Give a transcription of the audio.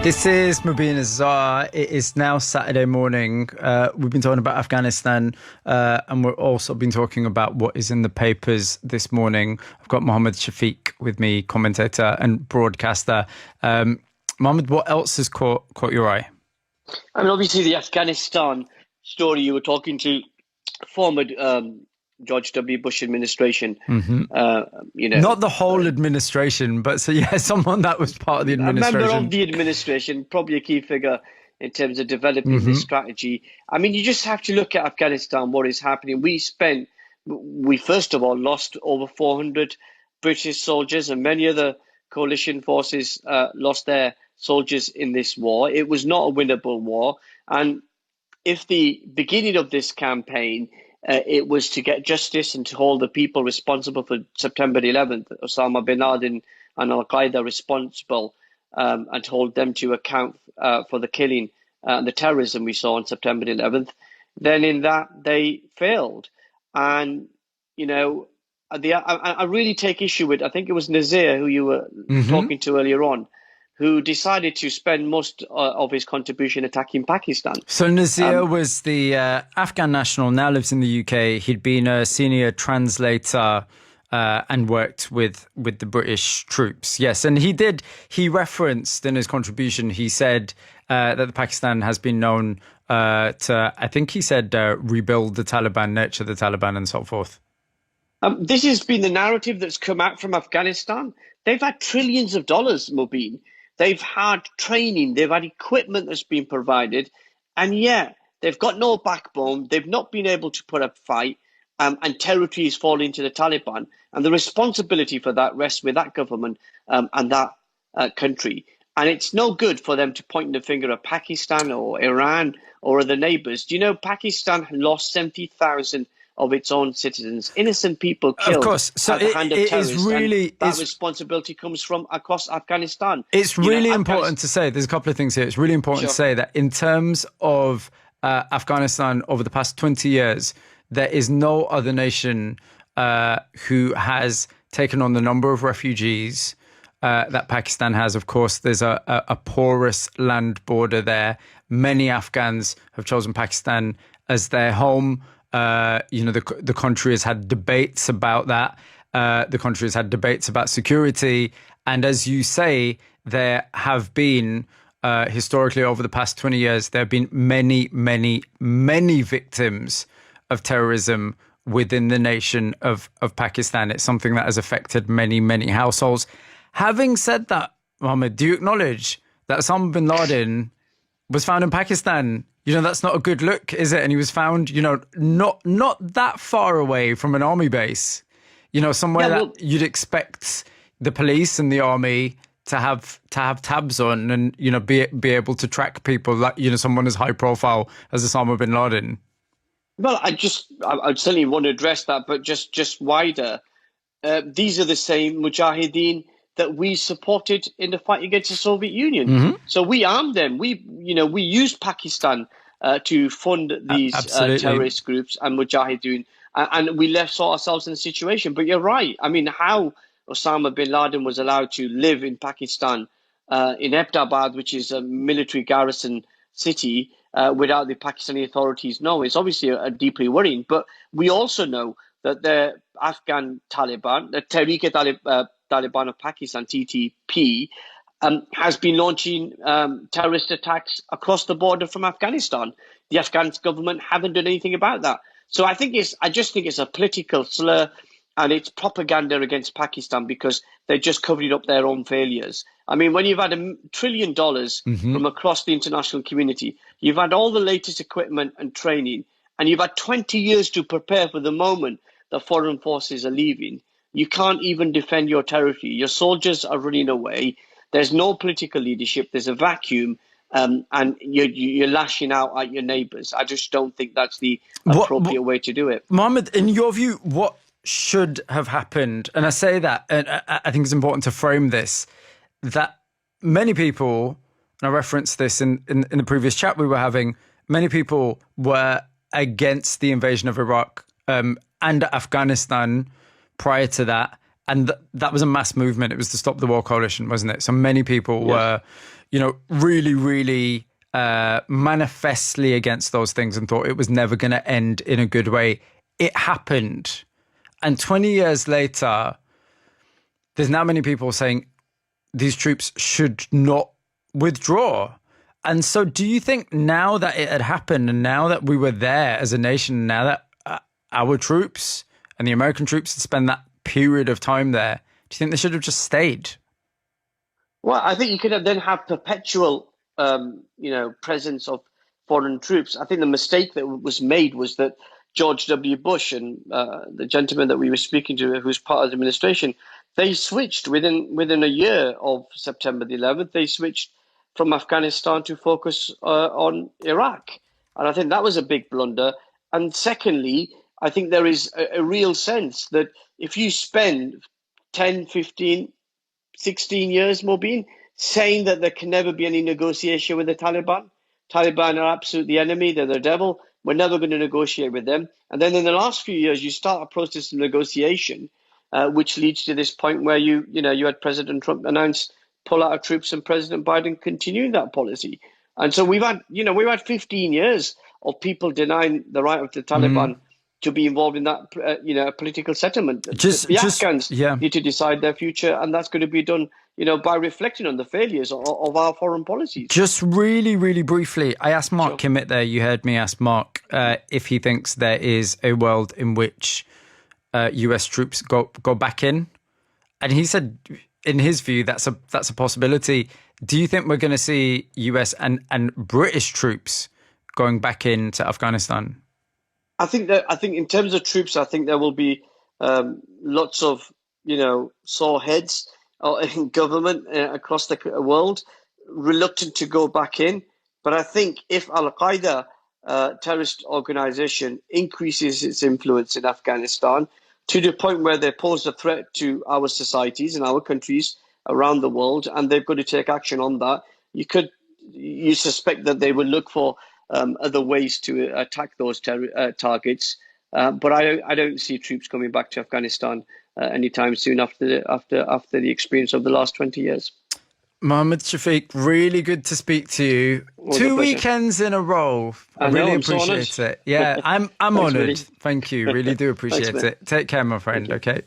This is Mubin Azhar. It is now Saturday morning. We've been talking about Afghanistan and we've also been talking about what is in the papers this morning. I've got Mohammed Shafiq with me, commentator and broadcaster. Mohammed, what else has caught your eye? I mean, obviously, the Afghanistan story, you were talking to former George W. Bush administration. Not the whole administration, but someone that was part of the administration. A member of the administration, probably a key figure in terms of developing this strategy. I mean, you just have to look at Afghanistan, what is happening. We first of all lost over 400 British soldiers, and many other coalition forces lost their soldiers in this war. It was not a winnable war. And if the beginning of this campaign, it was to get justice and to hold the people responsible for September 11th, Osama bin Laden and Al-Qaeda responsible, and to hold them to account for the killing and the terrorism we saw on September 11th, then in that they failed. And, you know, I really take issue with, I think it was Nazir who you were talking to earlier on, who decided to spend most of his contribution attacking Pakistan. So Nazir was the Afghan national, now lives in the UK. He'd been a senior translator and worked with the British troops. Yes, and he referenced in his contribution, he said that the Pakistan has been known to, I think he said, rebuild the Taliban, nurture the Taliban and so forth. This has been the narrative that's come out from Afghanistan. They've had trillions of dollars, Mubin. They've had training, they've had equipment that's been provided, and yet they've got no backbone. They've not been able to put up a fight, and territory is falling to the Taliban. And the responsibility for that rests with that government and that country. And it's no good for them to point the finger at Pakistan or Iran or other neighbors. Do you know Pakistan lost 70,000 of its own citizens, innocent people killed of course. So at the hand of terrorists. That responsibility comes from across Afghanistan. It's really important to say, there's a couple of things here. It's really important to say that in terms of Afghanistan over the past 20 years, there is no other nation who has taken on the number of refugees that Pakistan has. Of course, there's a porous land border there. Many Afghans have chosen Pakistan as their home. The country has had debates about that. The country has had debates about security. And as you say, there have been, historically over the past 20 years, there have been many, many, many victims of terrorism within the nation of Pakistan. It's something that has affected many, many households. Having said that, Mohammed, do you acknowledge that Osama bin Laden was found in Pakistan? You know, that's not a good look, is it? And he was found, you know, not that far away from an army base, you know, somewhere that you'd expect the police and the army to have tabs on and, you know, be able to track people like, you know, someone as high profile as Osama bin Laden. Well, I certainly want to address that, but just wider. These are the same mujahideen that we supported in the fight against the Soviet Union. So we armed them. We used Pakistan to fund these terrorist groups and mujahideen, and we saw ourselves in a situation. But you're right. I mean, how Osama bin Laden was allowed to live in Pakistan, in Abbottabad, which is a military garrison city, without the Pakistani authorities knowing, it's obviously deeply worrying. But we also know that the Afghan Taliban, the Taliban of Pakistan, TTP, has been launching terrorist attacks across the border from Afghanistan. The Afghan government haven't done anything about that. So I just think it's a political slur, and it's propaganda against Pakistan because they're just covering up their own failures. I mean, when you've had $1 trillion from across the international community, you've had all the latest equipment and training, and you've had 20 years to prepare for the moment the foreign forces are leaving. You can't even defend your territory. Your soldiers are running away. There's no political leadership. There's a vacuum, and you're lashing out at your neighbours. I just don't think that's the appropriate way to do it. Mohammed, in your view, what should have happened? And I say that, and I think it's important to frame this, that many people, and I referenced this in the previous chat we were having, many people were against the invasion of Iraq and Afghanistan prior to that. And that was a mass movement. It was to stop the war coalition, wasn't it? So many people were, really, really manifestly against those things and thought it was never going to end in a good way. It happened. And 20 years later, there's now many people saying these troops should not withdraw. And so do you think now that it had happened and now that we were there as a nation, now that our troops and the American troops had spent that period of time there, do you think they should have just stayed? Well, I think you could then have perpetual, presence of foreign troops. I think the mistake that was made was that George W. Bush and the gentleman that we were speaking to, who's part of the administration, they switched within a year of September the 11th. They switched from Afghanistan to focus on Iraq, and I think that was a big blunder. And secondly, I think there is a real sense that if you spend 10, 15, 16 years, Mobeen, saying that there can never be any negotiation with the Taliban. Taliban are absolutely the enemy. They're the devil. We're never going to negotiate with them. And then in the last few years, you start a process of negotiation, which leads to this point where you had President Trump announce pull out of troops and President Biden continuing that policy. And so we've had 15 years of people denying the right of the Taliban to be involved in that, political settlement. The Afghans need to decide their future, and that's going to be done, by reflecting on the failures of our foreign policies. Just really, really briefly, I asked Mark Kimmett there, you heard me ask Mark if he thinks there is a world in which US troops go back in. And he said, in his view, that's a possibility. Do you think we're going to see US and British troops going back into Afghanistan? I think in terms of troops, I think there will be lots of sore heads in government across the world, reluctant to go back in. But I think if Al Qaeda, terrorist organization, increases its influence in Afghanistan to the point where they pose a threat to our societies and our countries around the world, and they've got to take action on that, you suspect that they will look for other ways to attack those targets, but I don't see troops coming back to Afghanistan anytime soon after the experience of the last 20 years. Mohammed Shafiq, really good to speak to you. 2 weekends in a row. I really appreciate it. Yeah, I'm honoured. Thank you. Really do appreciate it. Take care, my friend. Okay.